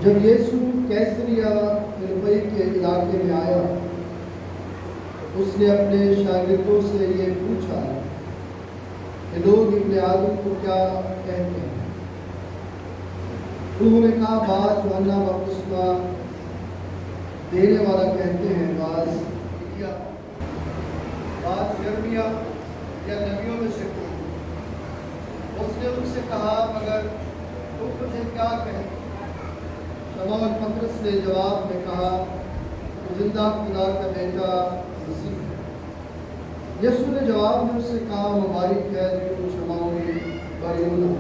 جب یسوع کیسریا فلپی کے علاقے میں آیا، اس نے اپنے شاگردوں سے یہ پوچھا کہ لوگ ابن آدم کو کیا کہتے ہیں؟ انہوں نے کہا، بعض یوحنا بپتسمہ دینے والا کہتے ہیں، بعض ایلیا، بعض یرمیا یا نبیوں میں سے کوئی۔ اس نے ان سے کہا، مگر تم مجھے کیا کہتے؟ شمعون پطرس نے جواب میں کہا، تو زندہ خدا کا بیٹا مسیح ہے۔ یسوع نے جواب میں اس سے کہا، مبارک ہے تو شمعون بریونا،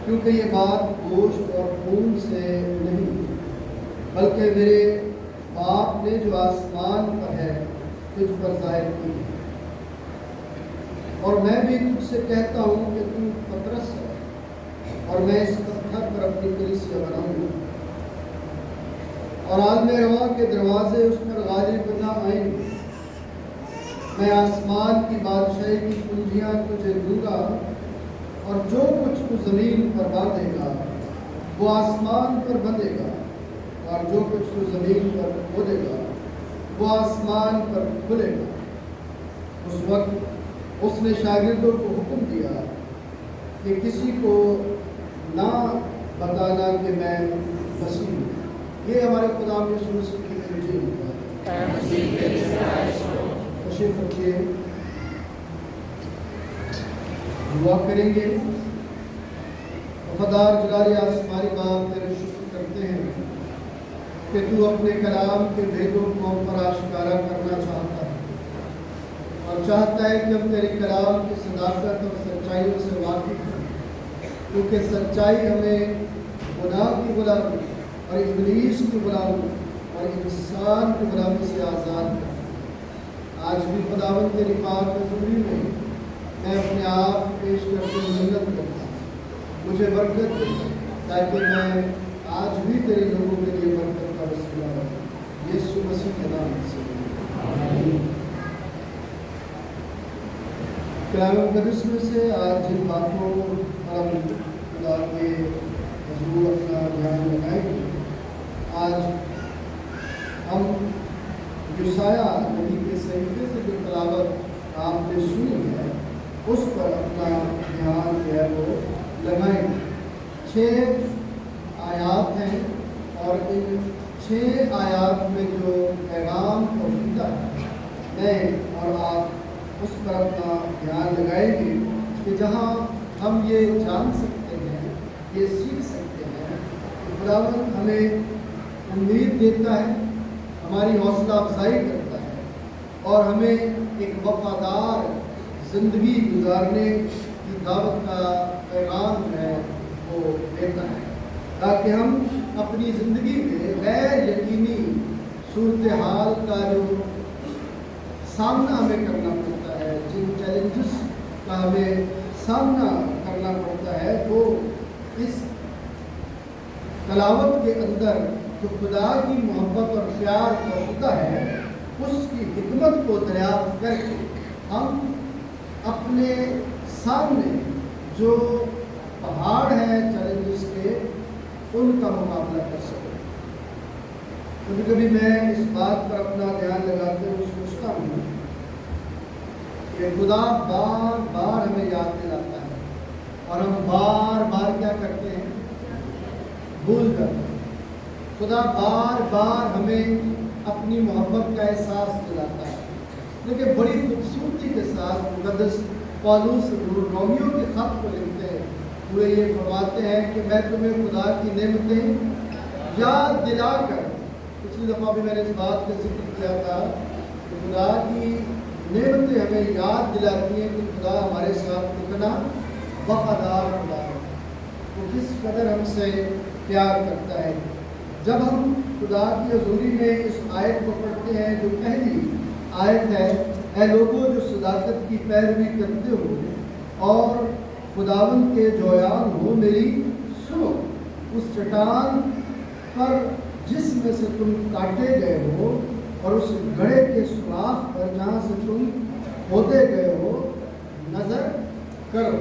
کیونکہ یہ بات گوشت اور خون سے نہیں بلکہ میرے باپ نے جو آسمان پر ہے تجھ پر ظاہر کی ہے۔ اور میں بھی تجھ سے کہتا ہوں کہ تو پطرس ہے، اور میں اس پتھر پر اپنی کلیسیا بناؤں گا، اور عالم رواں کے دروازے اس پر غالب نہ آئیں گے۔ میں آسمان کی بادشاہی کی کنجیاں تجھے دوں گا، اور جو کچھ تو زمین پر باندھے گا وہ آسمان پر بندھے گا، اور جو کچھ تو زمین پر کھولے گا وہ آسمان پر کھلے گا۔ اس وقت اس نے شاگردوں کو حکم دیا کہ کسی کو نہ بتانا کہ میں مسیح ہوں۔ یہ ہمارے خدا یسوع مسیح کی انجیل ہے۔ تشریف رکھیے، دعا کریں گے۔ وفادار جلال آسمانی باپ، تیرے شکر کرتے ہیں کہ تو اپنے کلام کے بھیدوں کو ہم پر آشکارا کرنا چاہتا ہے، اور چاہتا ہے کہ ہم تیرے کلام کی صداقت اور سچائیوں سے واقف ہیں، کیونکہ سچائی ہمیں گناہ کی غلامی اور ابلیس کی غلامی اور انسان کی غلامی سے آزاد کرے۔ آج بھی خداوند تیری پاک حضوری میں میں اپنے آپ پیش کرتے ہوئے منت کرتا ہوں، مجھے برکت دے تاکہ میں آج بھی تیرے لوگوں کے لیے برکت کا کلام مقدس میں سے آج جن باتوں پر ہم خدا کے حضور اپنا دھیان لگائیں گے، آج ہم یسایہ نبی کے صحیفے سے جو تلاوت آپ نے سنی ہے اس پر اپنا دھیان جو ہے وہ لگائیں گے۔ 6 آیات ہیں اور ان 6 آیات میں جو پیغام اور عقیدہ ہے میں اور آپ اس پر اپنا دھیان لگائیں گے کہ جہاں ہم یہ جان سکتے ہیں، یہ سیکھ سکتے ہیں کہ خداوند ہمیں امید دیتا ہے، ہماری حوصلہ افزائی کرتا ہے اور ہمیں ایک وفادار زندگی گزارنے کی دعوت کا پیغام جو ہے وہ دیتا ہے، تاکہ ہم اپنی زندگی میں غیر یقینی صورتحال کا جو سامنا ہمیں کرنا پڑتا ہے، جن چیلنجز کا ہمیں سامنا کرنا پڑتا ہے، وہ اس تلاوت کے اندر جو خدا کی محبت اور پیار کا ہوتا ہے اس کی حکمت کو دریافت کر کے ہم اپنے سامنے جو پہاڑ ہیں چیلنجز کے ان کا مقابلہ کر سکیں۔ کبھی کبھی میں اس بات پر اپنا دھیان لگاتے ہوئے سوچتا ہوں کہ خدا بار بار ہمیں یاد دلاتا ہے اور ہم بار بار کیا کرتے ہیں؟ بھول جاتے ہیں۔ خدا بار بار ہمیں اپنی محبت کا احساس دلاتا ہے، لیکن بڑی خوبصورتی کے ساتھ مقدس پالوس رومیو کے خط کو لکھتے ہیں، وہ یہ فرماتے ہیں کہ میں تمہیں خدا کی نعمتیں یاد دلا کر، پچھلی دفعہ بھی میں نے اس بات کا ذکر کیا تھا کہ خدا کی نعمتیں ہمیں یاد دلاتی ہیں کہ خدا ہمارے ساتھ کتنا وفادار خدا ہے، وہ کس قدر ہم سے پیار کرتا ہے۔ جب ہم خدا کی حضوری میں اس آیت کو پڑھتے ہیں جو پہلی آیت ہے، اے لوگوں جو صداقت کی پیروی کرتے ہو اور خداوند کے جویان ہو، میری سنو، اس چٹان پر جس میں سے تم کاٹے گئے ہو اور اس گڑھے کے سوراخ پر جہاں سے تم کھودے گئے ہو نظر کرو۔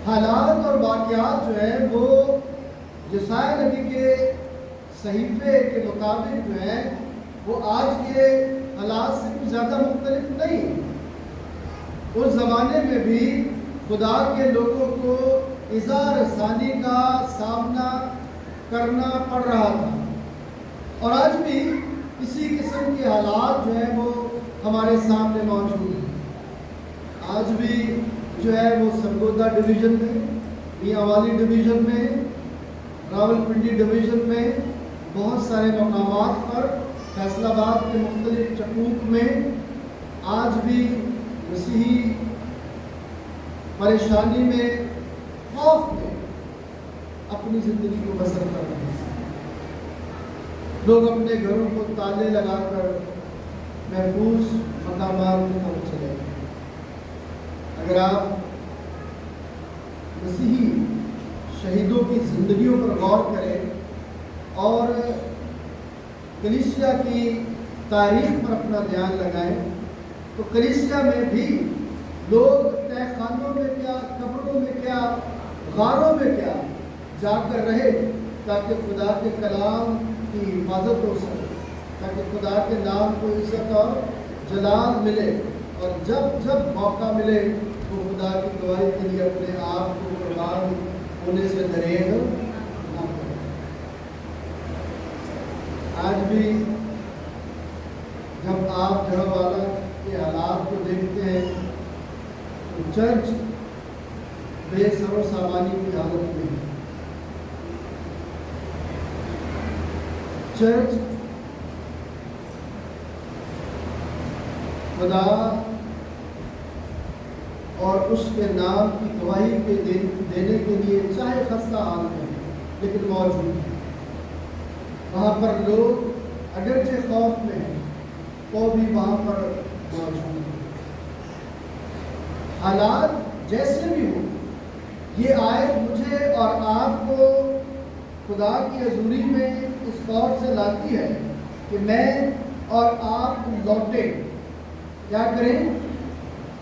حالات اور واقعات جو ہے وہ یسایہ نبی کے صحیفے کے مطابق جو ہے وہ آج کے حالات سے کچھ زیادہ مختلف نہیں۔ اس زمانے میں بھی خدا کے لوگوں کو ایذا رسانی کا سامنا کرنا پڑ رہا تھا، اور آج بھی اسی قسم کے حالات جو ہیں وہ ہمارے سامنے موجود ہیں۔ آج بھی جو ہے وہ سرگودا ڈویژن میں، میاں والی ڈویژن میں، راولپنڈی ڈویژن میں، بہت سارے مقامات پر، فیصل آباد کے مختلف چکوک میں آج بھی مسیحی پریشانی میں، خوف میں اپنی زندگی کو بسر کر رہے ہیں۔ لوگ اپنے گھروں کو تالے لگا کر محفوظ مقامات کی طرف چلے گئے۔ اگر آپ مسیحی شہیدوں کی زندگیوں پر غور کریں اور کلیسیا کی تاریخ پر اپنا دھیان لگائیں تو کلیسیا میں بھی لوگ تہہ خانوں میں کیا، قبروں میں کیا، غاروں میں کیا جا کر رہے تاکہ خدا کے کلام کی حفاظت ہو سکے، تاکہ خدا کے نام کو عزت اور جلال ملے، اور جب جب موقع ملے تو خدا کی گواہی کے لیے اپنے آپ کو قربان ہونے سے دریغ نہ کرے۔ آج بھی جب آپ جڑا والا کے حالات کو دیکھتے ہیں تو چرچ بے سر و سامانی کی حالت میں ہے۔ چرچ خدا اور اس کے نام کی گواہی کے دینے کے لیے چاہے خستہ حال میں لیکن موجود ہے۔ وہاں پر لوگ اگرچہ خوف میں ہیں تو بھی وہاں پر موجود ہیں۔ حالات جیسے بھی ہوں، یہ آیت مجھے اور آپ کو خدا کی حضوری میں اس طور سے لاتی ہے کہ میں اور آپ لوٹیں، کیا کریں؟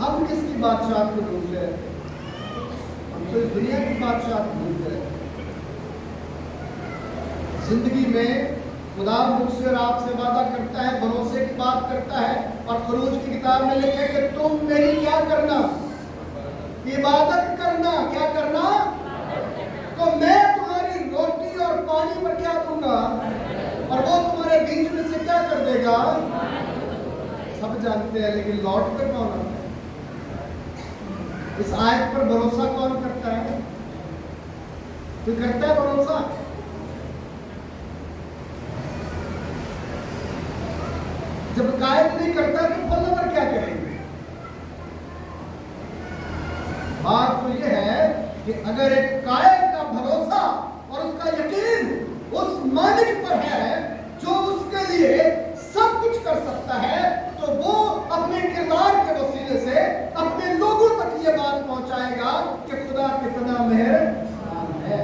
ہم کس کی بادشاہت کو ڈھونڈ رہے تھے؟ ہم تو اس دنیا کی بادشاہت ڈھونڈ رہے تھے۔ زندگی میں خدا مجھ سے اور آپ سے وعدہ کرتا ہے، بھروسے کی بات کرتا ہے، اور خروج کی کتاب میں لکھا ہے کہ تم میری کیا کرنا؟ عبادت کرنا۔ کیا کرنا؟ تو میں تمہاری روٹی اور پانی پر کیا دوں گا، اور وہ تمہارے بیچ میں سے کیا کر دے گا؟ سب جانتے ہیں، لیکن لوٹ کر کون آتا ہے؟ اس آیت پر بھروسہ کون کرتا ہے؟ کوئی کرتا ہے بھروسہ؟ جب قائد نہیں کرتا تو فالوور کیا کریں گے؟ بات تو یہ ہے کہ اگر ایک قائد کا بھروسہ اور اس کا یقین اس مالک پر ہے جو اس کے لیے سب کچھ کر سکتا ہے، تو وہ اپنے کردار کے وسیلے سے اپنے لوگوں تک یہ بات پہنچائے گا کہ خدا کتنا مہربان ہے۔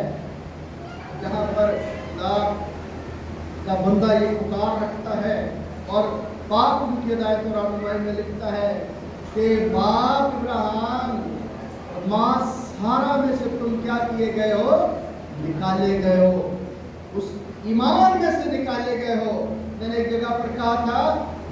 جہاں پر خدا کا بندہ یہ پکار رکھتا ہے، اور پاک ان کی ہدایت اور رہنمائی میں لکھتا ہے کہ باپ ابراہیم ماں سارا میں سے تم کیا کیے گئے ہو؟ نکالے گئے ہو، اس ایمان میں سے نکالے گئے ہو۔ میں نے ایک جگہ پر کہا تھا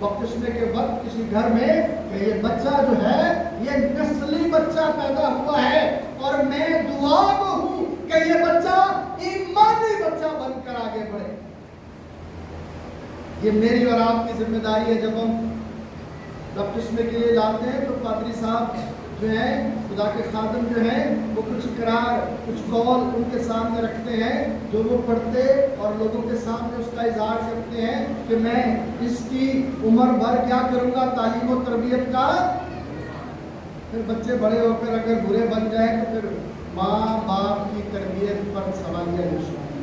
بپتسمے کے وقت کسی گھر میں کہ یہ بچہ جو ہے یہ نسلی بچہ پیدا ہوا ہے، اور میں دعا کو ہوں کہ یہ بچہ ایمانی بچہ بن کر آگے بڑھے۔ یہ میری اور آپ کی ذمہ داری ہے۔ جب ہم بپتسمے کے لیے لاتے ہیں تو پادری صاحب جو ہیں، خدا کے خادم جو ہیں، وہ کچھ اقرار، کچھ قول ان کے سامنے رکھتے ہیں جو وہ پڑھتے اور لوگوں کے سامنے اس کا اظہار کرتے ہیں کہ میں اس کی عمر بھر کیا کروں گا؟ تعلیم و تربیت کا۔ پھر بچے بڑے ہو کر اگر برے بن جائیں تو پھر ماں باپ کی تربیت پر سوالیہ نشان۔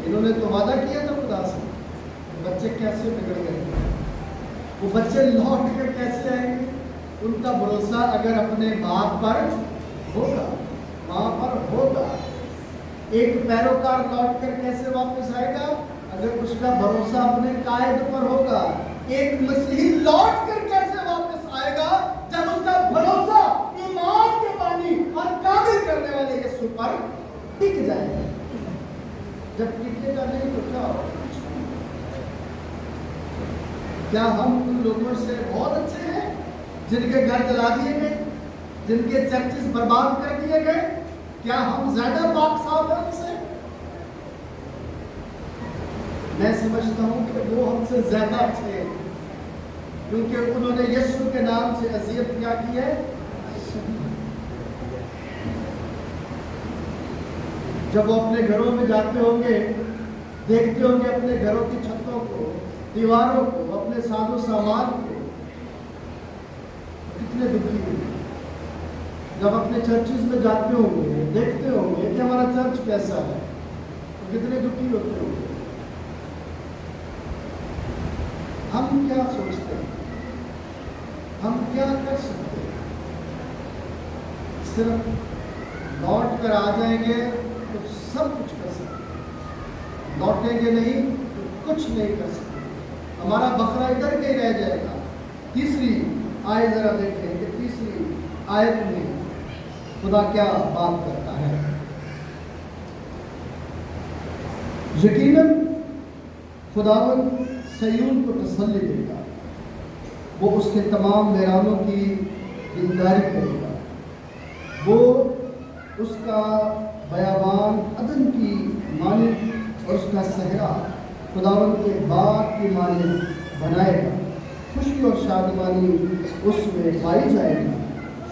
انہوں نے تو وعدہ کیا تھا خدا سے، بچے کیسے بگڑ گئے؟ وہ بچے لوٹ کر کیسے آئیں گے؟ ان کا بھروسہ اگر اپنے باپ پر ہوگا، ماں پر ہوگا۔ ایک پیروکار لوٹ کر کیسے واپس آئے گا؟ اگر اس کا بھروسہ اپنے قائد پر ہوگا۔ ایک مسیحی لوٹ کر کیسے واپس آئے گا؟ جب اس کا بھروسہ ایمان کے بانی اور کامل کرنے والے یسوع پر ٹک جائے گا۔ جب ٹکے گا نہیں تو کیا ہوگا؟ کیا ہم ان لوگوں سے بہت اچھے ہیں جن کے گھر جلا دیے گئے، جن کے چرچز برباد کر دیے گئے؟ کیا ہم زیادہ پاک صاف ہیں ان سے؟ میں سمجھتا ہوں کہ وہ ہم سے زیادہ اچھے ہیں، کیونکہ انہوں نے یسوع کے نام سے اذیت کیا کی ہے۔ جب وہ اپنے گھروں میں جاتے ہوں گے، دیکھتے ہوں گے اپنے گھروں کی چھتوں کو، دیواروں کو، اپنے ساز و سامان کو، کتنے دکھی ہوئے۔ جب اپنے چرچز میں جاتے ہوں گے، دیکھتے ہوں گے کہ ہمارا چرچ کیسا ہے، تو کتنے دکھی ہوتے ہوں گے۔ ہم کیا سوچتے ہیں؟ ہم کیا کر سکتے ہیں؟ صرف لوٹ کر آ جائیں گے تو سب کچھ کر سکتے ہیں، لوٹیں گے نہیں تو کچھ نہیں کر سکتے۔ ہمارا بکرا ادھر کے رہ جائے گا۔ تیسری آیت ذرا دیکھیں کہ تیسری آیت میں خدا کیا بات کرتا ہے۔ یقیناً خداوند صیون کو تسلی دے گا، وہ اس کے تمام ویرانوں کی دینداری کرے گا، وہ اس کا بیابان عدن کی مانند اور اس کا صحرا خداوند کے باغ کی مانند بنائے گا۔ خوشی اور شادمانی اس میں پائی جائے گی،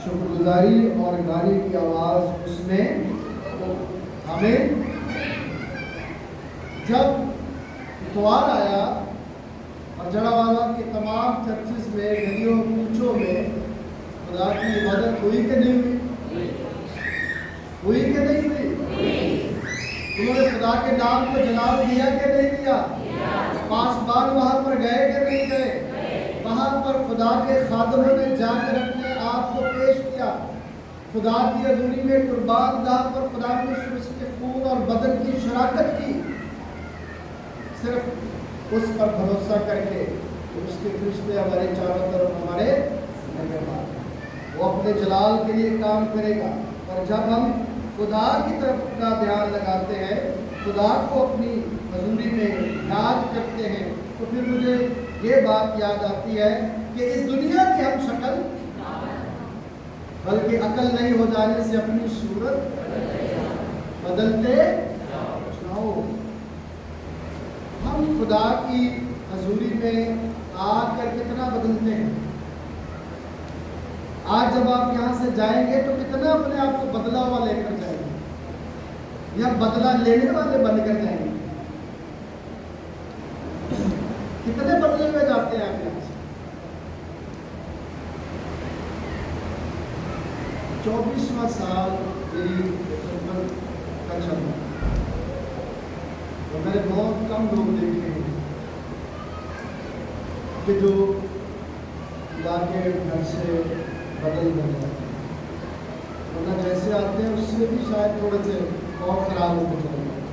شکر گزاری اور گانے کی آواز اس میں ہمیں۔ جب اتوار آیا اور جڑا والا کے تمام چرچز میں، گلیوں کوچوں میں خدا کی عبادت ہوئی کہ نہیں ہوئی؟ ہوئی کہ نہیں ہوئی؟ انہوں نے خدا کے نام کو جلال دیا کہ نہیں دیا؟ پاسبان وہاں پر گئے کہ نہیں گئے؟ وہاں پر خدا کے خادموں نے جا کر اپنے آپ کو پیش کیا، خدا کی حضوری میں قربان داغ پر خدا کے یسوع کے خون اور بدن کی شراکت کی، صرف اس پر بھروسہ کر کے کہ اس کے فرشتے ہمارے چاروں طرف ہمارے نگہبان ہیں۔ وہ اپنے جلال کے لیے کام کرے گا. اور جب ہم خدا کی طرف اپنا دھیان لگاتے ہیں, خدا کو اپنی حضوری میں یاد کرتے ہیں, تو پھر مجھے یہ بات یاد آتی ہے کہ اس دنیا کی ہم شکل بلکہ عقل نہیں ہو جانے سے اپنی صورت بدلتے جاؤ. ہم خدا کی حضوری میں آ کر کتنا بدلتے ہیں. آج جب آپ یہاں سے جائیں گے تو کتنا اپنے آپ کو بدلا ہوا لے کر جائیں گے, یا بدلا لینے والے بن کر جائیں گے. کتنے بدلے ہوئے جاتے ہیں آپ یہاں سے. 24واں سال میری خدمت کا چل رہا ہے, اور میں نے بہت کم لوگ دیکھے ہیں کہ جو لا کے گھر سے بدل جاتے ہیں, ورنہ جیسے آتے ہیں اس سے بھی شاید تھوڑے سے اور خراب ہو کے چلے جائیں.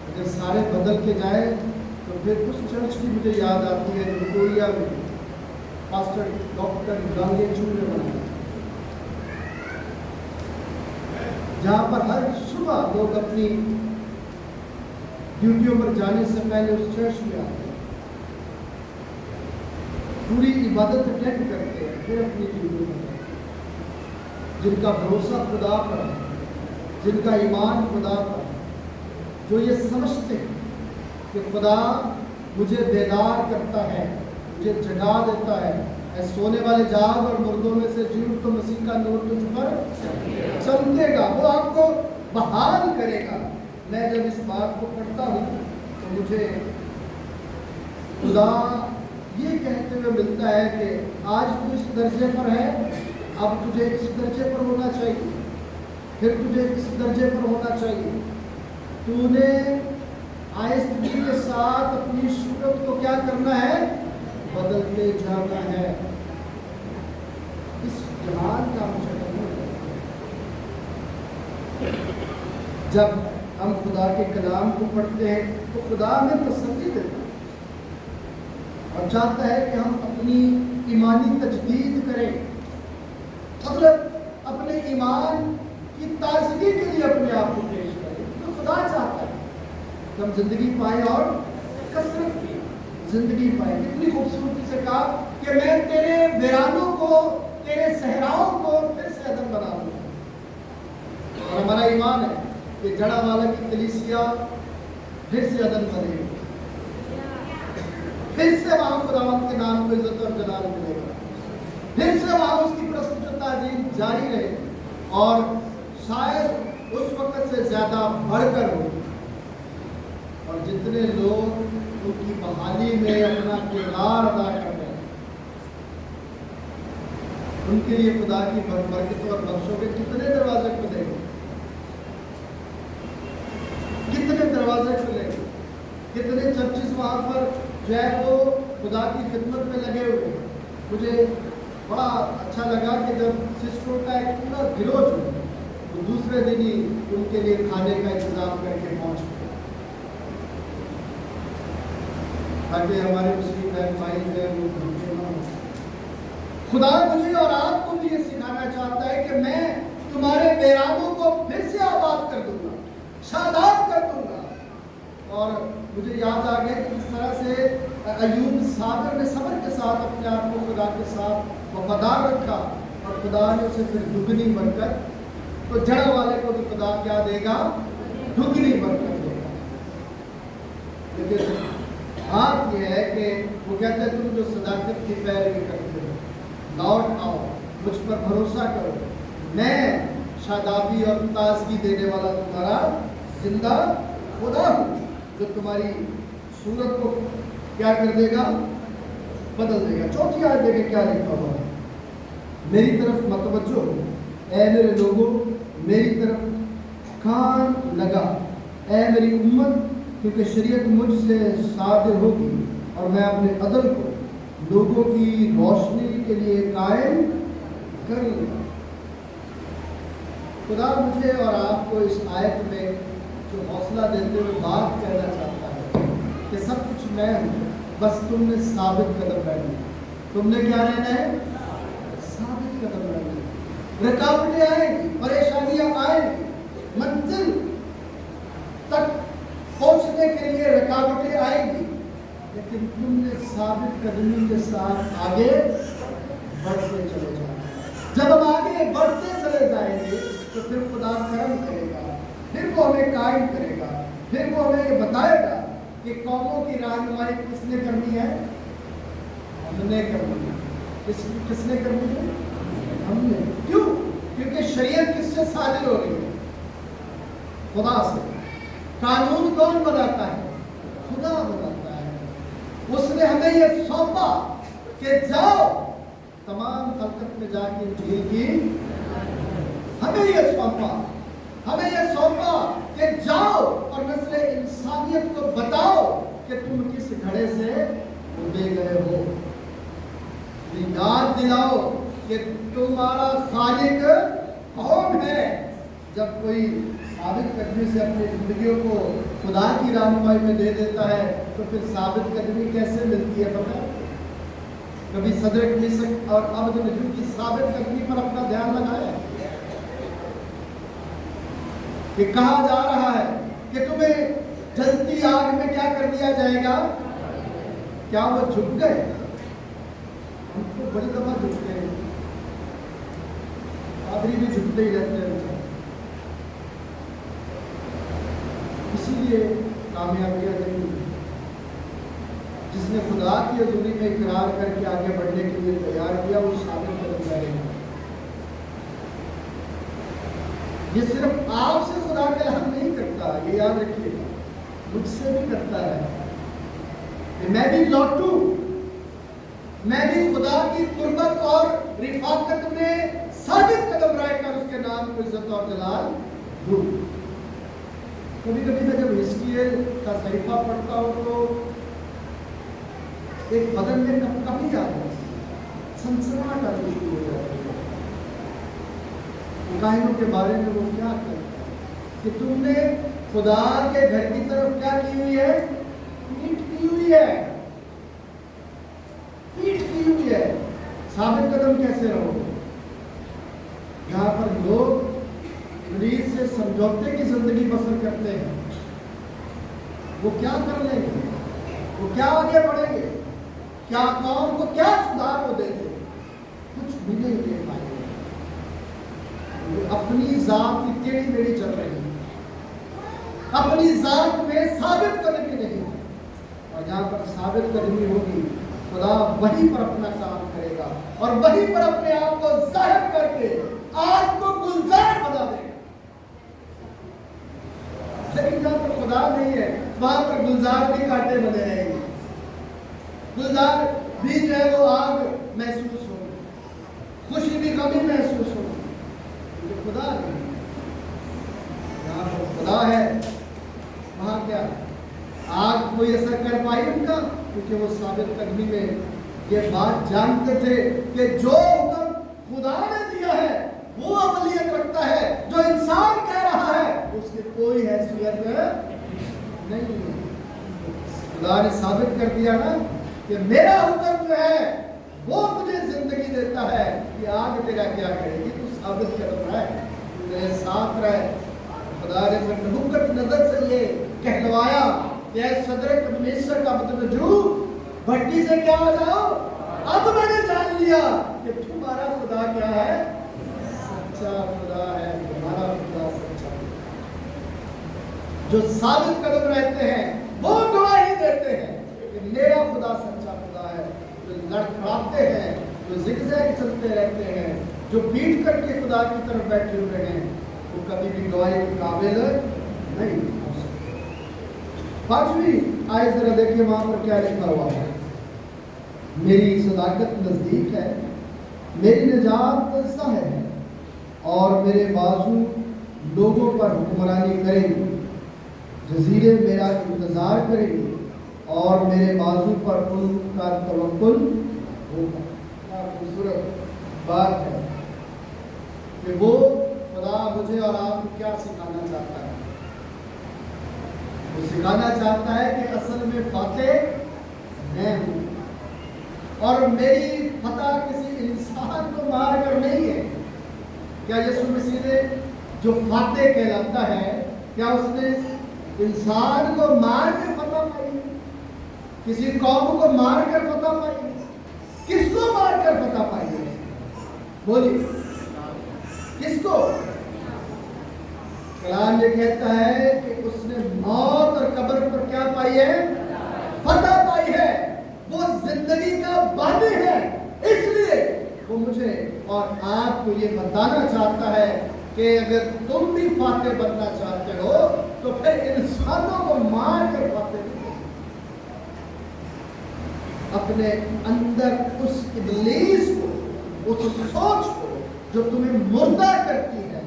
اگر سارے بدل کے جائیں تو پھر اس چرچ کی مجھے یاد آتی ہے جو کوریا میں پاسٹر ڈاکٹر گانگے چو نے بنایا, جہاں پر ہر صبح لوگ اپنی ڈیوٹیوں پر جانے سے پہلے اس چرچ میں آتے ہیں, پوری عبادت اٹینڈ کرتے ہیں, پھر اپنی ڈیوٹیوں پر جاتے ہیں. جن کا بھروسہ خدا پر ہے, جن کا ایمان خدا پر ہے, جو یہ سمجھتے ہیں کہ خدا مجھے بیدار کرتا ہے, مجھے جگا دیتا ہے, اے سونے والے جاگ اور مردوں میں سے جی اٹھ تو مسیح کا نور تجھ پر چمکے گا, وہ آپ کو بحال کرے گا. میں جب اس بات کو پڑھتا ہوں تو مجھے خدا یہ کہتے ہوئے ملتا ہے کہ آج تو اس درجے پر ہے, اب تجھے اس درجے پر ہونا چاہیے, پھر تجھے اس درجے پر ہونا چاہیے. تو نے آہستگی کے ساتھ اپنی صورت کو کیا کرنا ہے, بدلتے جانا ہے. اس جہان کا مجھے جب ہم خدا کے کلام کو پڑھتے ہیں تو خدا ہمیں تسلی دیتا ہے اور چاہتا ہے کہ ہم اپنی ایمانی تجدید کریں, مطلب اپنے ایمان کی تازگی کے لیے اپنے آپ کو پیش کریں. تو خدا چاہتا ہے کہ ہم زندگی پائیں اور کثرت کی زندگی پائیں. کتنی خوبصورتی سے کہا کہ میں تیرے ویرانوں کو, تیرے صحراؤں کو پھر سے عدم بنا دوں. اور ہمارا ایمان ہے کہ جڑا والا کی کلیسیا پھر سے عدم بنے گی, پھر سے وہاں خداوند کے نام کو عزت اور جلال ملے گا, پھر سے وہاں اس کی پرستش و تعظیم جاری رہے, اور شاید اس وقت سے زیادہ بڑھ کر ہو. اور جتنے لوگ ان کی بحالی میں اپنا کردار ادا کر رہے ہیں, ان کے لیے خدا کی برکتوں اور بخشوں کے کتنے دروازے کھلے گے, کتنے دروازے کھلے گے. کتنے چرچز وہاں پر جو ہے وہ خدا کی خدمت میں لگے ہوئے. مجھے بڑا اچھا لگا کہ جب سسٹروں کا ایک پورا گروہ جو ہے وہ دوسرے دن ہی ان کے لیے کھانے کا انتظام کر کے پہنچ گئے, تاکہ ہمارے مسلم بہن بھائی جو ہے وہ بھوکے نہ ہوں. خدا مجھے اور آپ کو بھی یہ سکھانا چاہتا ہے کہ میں تمہارے ویرانوں کو پھر سے آباد کر دوں گا, شاداب کر دوں گا. اور مجھے یاد آ گیا کہ کس طرح سے ایوب صابر نے صبر کے ساتھ اپنے آپ کو خدا کے ساتھ وفادار رکھا, اور خدا نے اسے پھر دگنی برکت, تو جڑ والے کو بھی خدا کیا دے گا, دگنی برکت دے گا. لیکن بات یہ ہے کہ وہ کہتے ہیں تم جو صداقت کی پیروی کرتے ہو لوٹ آؤ, مجھ پر بھروسہ کرو, میں شادابی اور تازگی دینے والا تمہارا زندہ خدا ہوں جو تمہاری صورت کو کیا کر دے گا, بدل دے گا. چوتھی آیت دیکھیں کیا لکھا ہوا ہے, میری طرف متوجہ ہو اے میرے لوگوں, میری طرف کان لگا اے میری امت, کیونکہ شریعت مجھ سے صادر ہوگی اور میں اپنے عدل کو لوگوں کی روشنی کے لیے قائم کر لوں گا. خدا مجھے اور آپ کو اس آیت میں جو حوصلہ دیتے ہوئے بات کہنا چاہتا ہے کہ سب کچھ میں ہوں, بس تم نے ثابت قدم رہنا ہے. تم نے کیا رہنا ہے, ثابت قدم رکاوٹیں آئیں گی، پریشانیاں آئیں گی، منزل تک پہنچنے کے لیے رکاوٹیں آئیں گی، لیکن تم نے ثابت قدمی کے ساتھ آگے بڑھتے چلے جانا۔ جب ہم آگے بڑھتے چلے جائیں گے تو پھر خدا کرم کرے گا، پھر وہ ہمیں قائم کرے گا، پھر وہ ہمیں یہ بتائے گا کہ قوموں کی رہنمائی کس نے کرنی ہے؟ ہم نے کرنی ہے۔ کس نے کرنی ہے؟ ہم نے۔ کیوں؟ کیونکہ شریعت کس سے صادر ہو رہی ہے؟ خدا سے۔ قانون کون بناتا ہے؟ خدا بناتا ہے۔ اس نے ہمیں یہ سونپا کہ جاؤ تمام خلقت میں جا کے انجیل کی، ہمیں یہ سونپا کہ جاؤ اور نسل انسانیت کو بتاؤ کہ تم کس گھڑے سے اٹھے گئے ہو، یاد دلاؤ کہ تمہارا خالق کون ہے۔ جب کوئی ثابت قدمی سے اپنی زندگیوں کو خدا کی رہنمائی میں دے دیتا ہے تو پھر ثابت قدمی کیسے ملتی ہے پتہ؟ کبھی صدرک مسک اور عبد نجوم کی ثابت قدمی پر اپنا دھیان لگایا کہ کہا جا رہا ہے کہ تمہیں جلتی آگ میں کیا کر دیا جائے گا؟ کیا وہ جھک گئے؟ ہم تو بڑی دفعہ جھکتے ہیں، پادری بھی جھکتے ہی رہتے ہیں۔ اسی لیے کامیابیاں نہیں، جس نے خدا کی حضوری میں اقرار کر کے آگے بڑھنے کے لیے تیار کیا وہ ثابت قدم رہے گا۔ یہ صرف آپ سے خدا کا الہام نہیں کرتا، یہ یاد رکھیے گا، مجھ سے بھی کرتا ہے کہ میں بھی لوٹوں، میں بھی خدا کی قربت اور رفاقت میں ثابت قدم رہ کر اس کے نام کو عزت اور جلال دوں۔ کبھی کبھی میں جب حزقیل کا صحیفہ پڑھتا ہوں تو ایک بدن میں کبھی آتا ہے، سنسناہٹ آنی شروع ہو جاتی ہے۔ کائنوں کے بارے میں وہ کیا کرتا ہے کہ تم نے خدا کے گھر کی طرف کیا کی ہوئی ہے؟ پیٹ کی ہوئی ہے، پیٹ کی ہوئی ہے۔ ثابت قدم کیسے رہو گے؟ جہاں پر لوگ ابلیس سے سمجھوتے کی زندگی بسر کرتے ہیں، وہ کیا کر لیں گے؟ وہ کیا آگے بڑھیں گے؟ کیا قوم کو کیا سدھار ہو دیں گے؟ کچھ بھی نہیں دے پائیں گے۔ اپنی ذات کی ٹیڑھی میڑھی چل رہی ہے، اپنی ذات میں ثابت قدمی نہیں، اور جہاں پر ثابت قدمی ہوگی خدا وہیں پر اپنا کام کرے گا اور وہیں پر اپنے آپ کو ظاہر کر کے آگ کو گلزار بنا دے گا۔ لیکن جہاں پر خدا نہیں ہے وہاں پر گلزار بھی کانٹے بنے رہیں گے، گلزار بھی جو ہے وہ آگ محسوس ہوگی، خوشی بھی غمی محسوس ہوگی، کیونکہ خدا نہیں۔ جہاں پر خدا ہے وہاں کیا آگ کوئی اثر کر پائی ان کا؟ کیونکہ وہ ثابت قدمی میں یہ بات جانتے تھے کہ جو حکم خدا نے دیا ہے وہ اولویت رکھتا ہے، جو انسان کہہ رہا ہے اس کی کوئی حیثیت نہیں ہے۔ خدا نے ثابت کر دیا نا کہ میرا حکم جو ہے وہ تجھے زندگی دیتا ہے، کہ آگ تیرا کیا کرے گی؟ تو ثابت کر رہا ہے، میرے ساتھ رہے۔ خدا نے پھر نبوت نظر سے یہ کہلوایا کہ اے صدرک میشک کا عبدالنجو بھٹی سے کیا آ جاؤ، اب میں نے جان لیا کہ تمہارا خدا کیا ہے؟ سچا خدا ہے، تمہارا خدا سچا ہے۔ جو ثابت قدم رہتے ہیں وہ گواہی دیتے ہیں کہ میرا خدا سچا خدا ہے۔ جو لڑکھڑاتے ہیں، جو زگزگ چلتے رہتے ہیں، جو پیٹ کر کے خدا کی طرف بیٹھے ہوئے ہیں، وہ کبھی بھی گواہی کے قابل نہیں ہو سکتے۔ پانچویں آیت ذرا دیکھیے وہاں پر کیا لکھا ہوا ہے۔ میری صداقت نزدیک ہے، میری نجات ظاہر ہے، اور میرے بازو لوگوں پر حکمرانی کریں گے، جزیرے میرا انتظار کریں گے اور میرے بازو پر ان کا توکل ہوگا۔ کیا خوبصورت بات ہے کہ وہ خدا مجھے اور آپ کو کیا سکھانا چاہتا ہے؟ وہ سکھانا چاہتا ہے کہ اصل میں فاتح میں ہوں، اور میری فتح کسی انسان کو مار کر نہیں ہے، کیا یسوع مسیح نے جو فاتح کہلاتا ہے کیا اس نے انسان کو مار کر فتح پائی ہے؟ کسی قوم کو مار کر فتح پائی ہے؟ کس کو مار کر فتح پائی ہے؟ بولیے کس کو؟ کلام یہ کہتا ہے کہ اس نے موت اور قبر پر کیا پائی ہے؟ فتح پائی ہے۔ وہ زندگی کا بانی ہے، اس لیے وہ مجھے اور آپ کو یہ بتانا چاہتا ہے کہ اگر تم بھی فاتح بننا چاہتے ہو تو پھر انسانوں کو مار کر فاتح نہیں، اپنے اندر اس ابلیس کو، اس سوچ کو جو تمہیں مردہ کرتی ہے،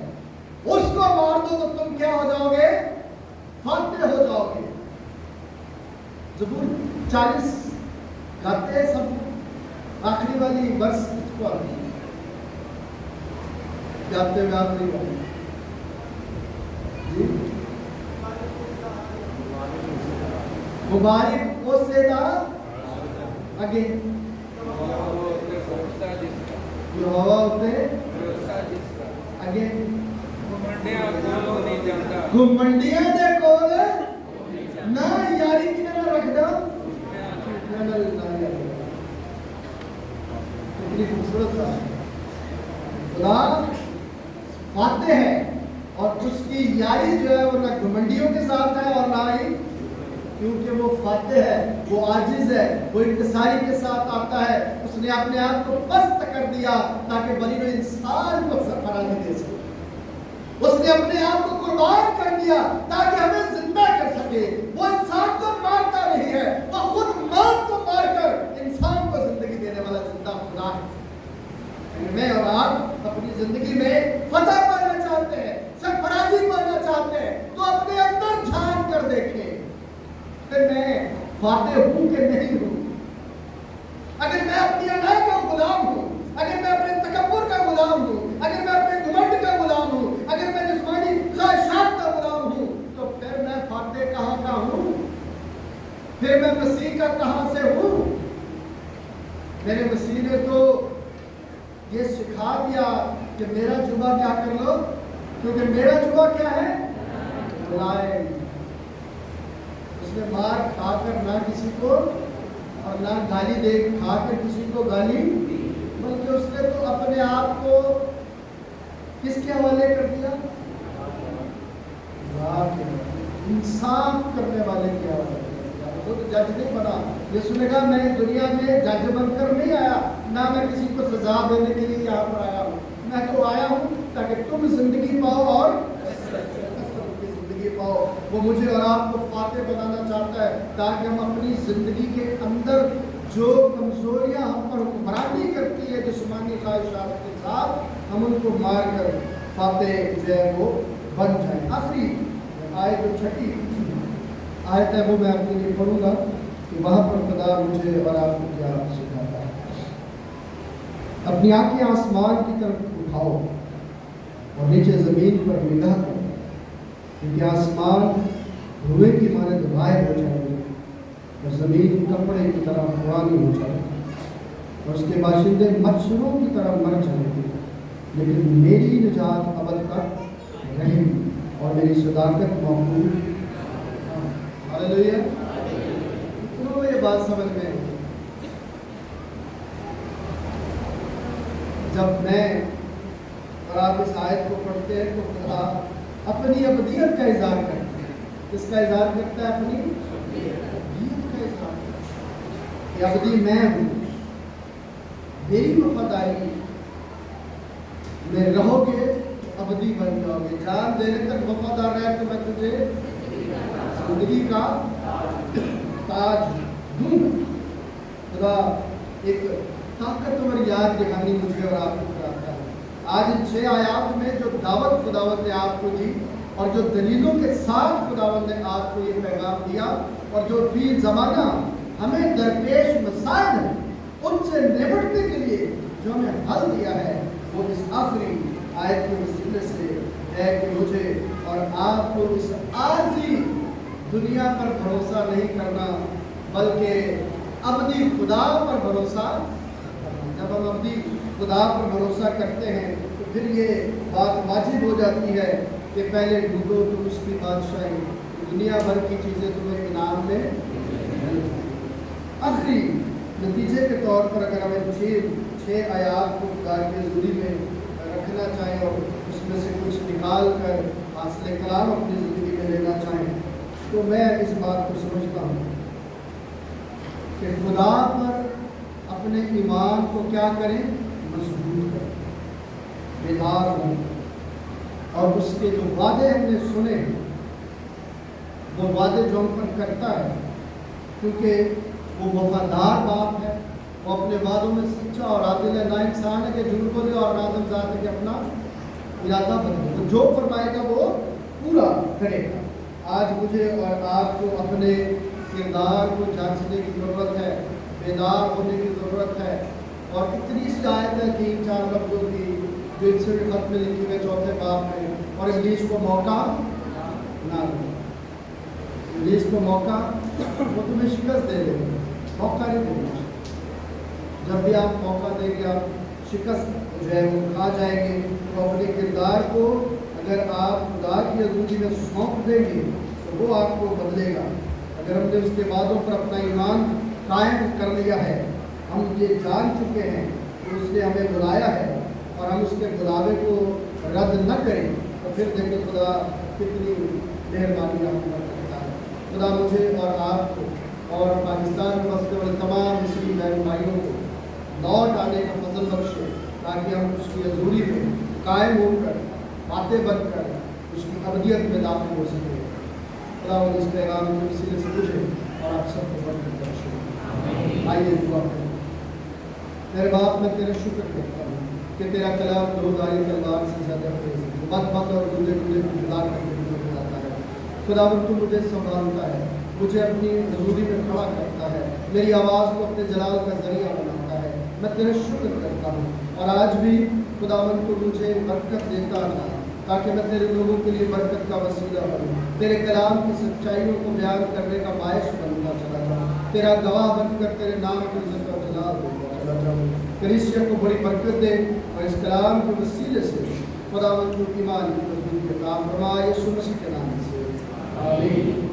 اس کو مار دو تو تم کیا ہو جاؤ گے؟ فاتح ہو جاؤ گے۔ زبور 40 گاتے ہیں سب، آخری والی برس کو آتی ہے جاتے ہوئے آخری والی جی، مبارک اس سے دا آگے جو ہوا ہوتے آگے گھمنڈیاں دے کول نہ یاری کی نہ رکھ دو، کتنی خوبصورت تھا۔ خدا فاتح ہے اور اس کی یاری جو ہے وہ نہ گھمنڈیوں کے ساتھ ہے اور نہ ہی، کیونکہ وہ فاتح ہے، وہ عاجز ہے، وہ انکساری کے ساتھ آتا ہے۔ اس نے اپنے آپ کو پست کر دیا تاکہ بنی ہوئے انسان کو سرفرازی دے سکے۔ اس نے اپنے آپ کو قربان کر دیا تاکہ ہمیں زندہ کر سکے۔ وہ انسان کو مارتا نہیں ہے، وہ خود موت کو مار کر انسان کو زندگی دینے والا زندہ خدا ہے۔ میں اور آپ اپنی زندگی میں فتح پانا چاہتے ہیں، سرفرازی پانا چاہتے ہیں تو اپنے اندر جھانک کر دیکھیں کہ میں فاتح ہوں کہ نہیں ہوں۔ اگر میں اپنی انا کا غلام ہوں، اگر میں اپنے تکبر کا غلام ہوں، اگر میں اپنے گھمنڈ کا غلام ہوں، اگر میں جسمانی خواہشات کا غلام ہوں، تو پھر میں فاتح کہاں کا ہوں؟ پھر میں مسیح کا کہاں سے ہوں؟ میرے مسیح نے تو یہ سکھا دیا کہ میرا جبہ کیا کر لو، کیونکہ میرا جبہ کیا ہے؟ لائے۔ اس نے مار کھا کر نہ کسی کو اور نہ گالی دے کھا کر کسی کو گالی، بلکہ اس نے تو اپنے آپ کو کس کے حوالے کر دیا؟ انصاف کرنے والے کے حوالے کر دیا۔ وہ تو جج نہیں بنا۔ یسوع نے کہا میں دنیا میں جج بن کر نہیں آیا، نہ میں کسی کو سزا دینے کے لیے یہاں پر آیا ہوں، میں تو آیا ہوں تاکہ تم زندگی پاؤ اور زندگی پاؤ۔ وہ مجھے اور آپ کو فاتح بنانا چاہتا ہے تاکہ ہم اپنی زندگی کے اندر جو کمزوریاں ہم پر حکمرانی کرتی ہے جسمانی خواہشات کے ساتھ، ہم ان کو مار کر فاتح جو ہے وہ بن جائیں۔ آخری آیت جو چھٹی آیت ہے وہ میں اپنے لیے پڑھوں گا کہ وہاں پر خدا مجھے اور آپ کو کیا سکھاتا ہے۔ اپنی آنکھیں آسمان کی طرف اٹھاؤ اور نیچے زمین پر نگاہ کرو، کیونکہ آسمان دھوئے کی مانند غائب ہو جائے گی اور زمین کپڑے کی طرح پرانی ہو جائے گی اور اس کے باشندے مچھروں کی طرح مر جائیں گے، لیکن میری نجات ابد تک رہے گی اور میری صداقت محفوظ۔ ہاللیلویا۔ کتنوں یہ بات سمجھ میں؟ جب میں اور آپ اس آیت کو پڑھتے ہیں تو خدا اپنی ابدیت کا اظہار کرتا ہے۔ کس کا اظہار کرتا ہے؟ اپنی ابدیت کا اظہار کرتا ہے کہ ابدی میں ہوں، میری وفاداری میں رہو گے تو ابدی بن جاؤ گے۔ جان دینے تک وفادار رہے تو میں تجھے زندگی کا تاج دوں گا۔ خدا ایک طاقتور یاد دہانی مجھے اور آپ کو کراتا ہے۔ آج ان 6 آیات میں جو دعوت خداوند نے آپ کو دی اور جو دلیلوں کے ساتھ خداوند نے آپ کو یہ پیغام دیا اور جو فی زمانہ ہمیں درپیش مسائل ہیں ان سے نمٹنے کے لیے جو ہمیں حل دیا ہے، وہ اس آخری آیت کے وسیلے سے ہے کہ مجھے اور آپ کو اس عارضی دنیا پر بھروسہ نہیں کرنا بلکہ ابدی خدا پر بھروسہ کرنا۔ جب ہم ابدی خدا پر بھروسہ کرتے ہیں تو پھر یہ بات واجب ہو جاتی ہے کہ پہلے ڈھونڈو تم اس کی بادشاہی، دنیا بھر کی چیزیں تمہیں انعام میں مل جائیں۔ آخری نتیجے کے طور پر اگر ہمیں چھ آیات کو خدا کی حضوری میں رکھنا چاہیں اور اس میں سے کچھ نکال کر حاصل کلام اپنی زندگی میں لینا چاہیں، تو میں اس بات کو سمجھتا ہوں کہ خدا پر اپنے ایمان کو کیا کریں، مضبوط کریں، بیدار ہوں، اور اس کے جو وعدے ہم نے سنے وہ وعدے جو ہم پر کرتا ہے، کیونکہ وہ وفادار باپ ہے، وہ اپنے وعدوں میں سچا اور عادل ہے، نہ انسان ہے کہ جھوٹ بولے اور نہ آدم ذات ہے کہ اپنا ارادہ بدلے، وہ جو فرمائے گا وہ پورا کرے گا۔ آج مجھے اور آپ کو اپنے کردار کو جانچنے کی ضرورت ہے، بیدار ہونے کی ضرورت ہے، اور اتنی سی آیت ہے 3-4 لفظوں کی جو اس سے خط میں لکھی ہوئے 4 باب میں، اور انگلش کو موقع نہ دو، انگلش کو موقع، وہ تمہیں شکست دے دے گا، موقع نہیں دینا۔ جب بھی آپ موقع دیں گے آپ شکست جو ہے وہ کھا جائیں گے۔ تو اپنے کردار کو اگر آپ خدا کی حضوری میں سونپ دیں گے تو وہ آپ کو بدلے گا۔ اگر ہم نے اس کے وعدوں پر اپنا ایمان قائم کر لیا ہے، ہم یہ جان چکے ہیں کہ اس نے ہمیں بلایا ہے، اور ہم اس کے بلاوے کو رد نہ کریں، تو پھر دیکھیں خدا کتنی مہربانی آپ پر کرتا ہے۔ خدا مجھے اور آپ کو اور پاکستان میں بسنے والے تمام مسلم بہن بھائیوں کو لوٹ آنے کا فضل بخشے، تاکہ ہم اس کی حضوری میں قائم ہو کر، باتیں بن کر اس کی ابدیت میں داخل ہو سکے۔ خدا اس پیغام کے وسیلے سے مجھے اور آپ سب کو برکت بخشے۔ آئیے دعا کریں۔ میرے باپ، میں تیرا شکر کرتا ہوں کہ تیرا کلام روزاری تلوار سے زیادہ تیز ہے، بد اور دلے دلے کو ملا کر کے مجھے بلاتا ہے۔ خداوند تو مجھے سنبھالتا ہے، مجھے اپنی حضوری میں کھڑا کرتا ہے، میری آواز کو اپنے جلال کا ذریعہ بناتا ہے۔ میں تیرا شکر کرتا ہوں، اور آج بھی خداوند تو مجھے برکت دیتا رہا، تاکہ میں تیرے لوگوں کے لیے برکت کا وسیلہ بنوں، تیرے کلام کی سچائیوں کو بیان کرنے کا باعث بنتا چلا جاؤں، تیرا گواہ بن کر تیرے نام کی عزت اور جلال دیتا چلا جاؤں۔ کلیسیا کو بڑی برکت دے، اور اس کلام کے وسیلے سے خداوند کو ایمان کی تجدید عطا فرما، یسوع مسیح کے نام سے آمین۔